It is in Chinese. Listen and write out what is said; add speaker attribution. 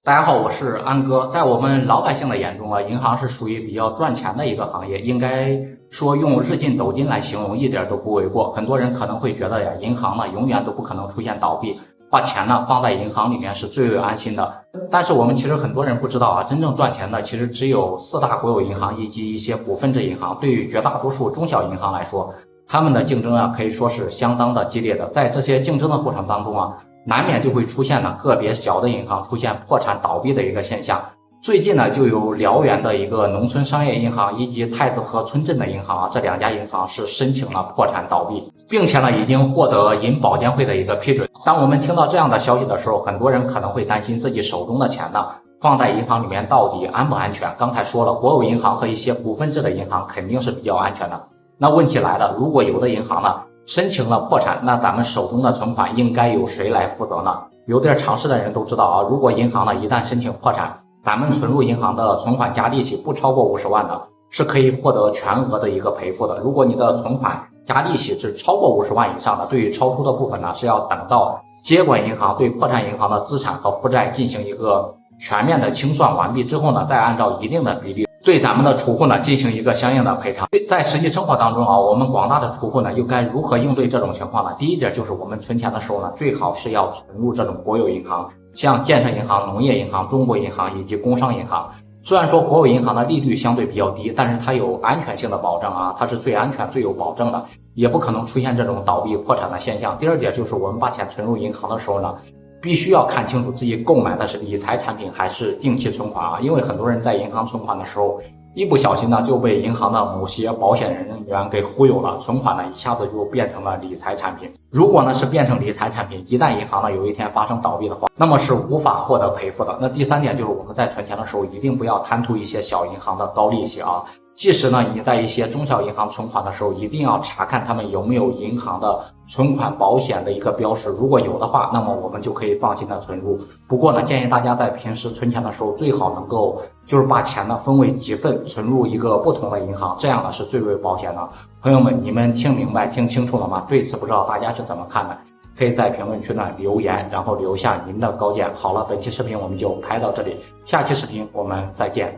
Speaker 1: 大家好，我是安哥。在我们老百姓的眼中啊，银行是属于比较赚钱的一个行业，应该说用日进斗金来形容一点都不为过。很多人可能会觉得呀，银行呢永远都不可能出现倒闭，把钱呢放在银行里面是最为安心的。但是我们其实很多人不知道啊，真正赚钱的其实只有四大国有银行以及一些股份制银行。对于绝大多数中小银行来说，他们的竞争啊可以说是相当的激烈的。在这些竞争的过程当中啊，难免就会出现呢个别小的银行出现破产倒闭的一个现象。最近呢，就有辽源的一个农村商业银行以及太子河村镇的银行啊，这两家银行是申请了破产倒闭，并且呢，已经获得银保监会的一个批准。当我们听到这样的消息的时候，很多人可能会担心自己手中的钱呢放在银行里面到底安不安全？刚才说了，国有银行和一些股份制的银行肯定是比较安全的。那问题来了，如果有的银行呢申请了破产，那咱们手中的存款应该由谁来负责呢？有点常识的人都知道啊，如果银行呢一旦申请破产，咱们存入银行的存款加利息不超过50万的，是可以获得全额的一个赔付的。如果你的存款加利息是超过50万以上的，对于超出的部分呢，是要等到接管银行对破产银行的资产和负债进行一个全面的清算完毕之后呢，再按照一定的比例对咱们的储户呢进行一个相应的赔偿。在实际生活当中啊，我们广大的储户呢又该如何应对这种情况呢？第一点就是我们存钱的时候呢，最好是要存入这种国有银行，像建设银行、农业银行、中国银行以及工商银行。虽然说国有银行的利率相对比较低，但是它有安全性的保证啊，它是最安全、最有保证的，也不可能出现这种倒闭破产的现象。第二点就是我们把钱存入银行的时候呢，必须要看清楚自己购买的是理财产品还是定期存款啊，因为很多人在银行存款的时候，一不小心呢就被银行的某些保险人员给忽悠了，存款呢一下子就变成了理财产品。如果呢是变成理财产品，一旦银行呢有一天发生倒闭的话，那么是无法获得赔付的。那第三点就是我们在存钱的时候，一定不要贪图一些小银行的高利息啊。即使呢你在一些中小银行存款的时候，一定要查看他们有没有银行的存款保险的一个标识，如果有的话，那么我们就可以放心的存入。不过呢，建议大家在平时存钱的时候，最好能够就是把钱呢分为几份，存入一个不同的银行，这样呢是最为保险的。朋友们，你们听明白、听清楚了吗？对此不知道大家是怎么看的？可以在评论区呢留言，然后留下您的高见。好了，本期视频我们就拍到这里，下期视频我们再见。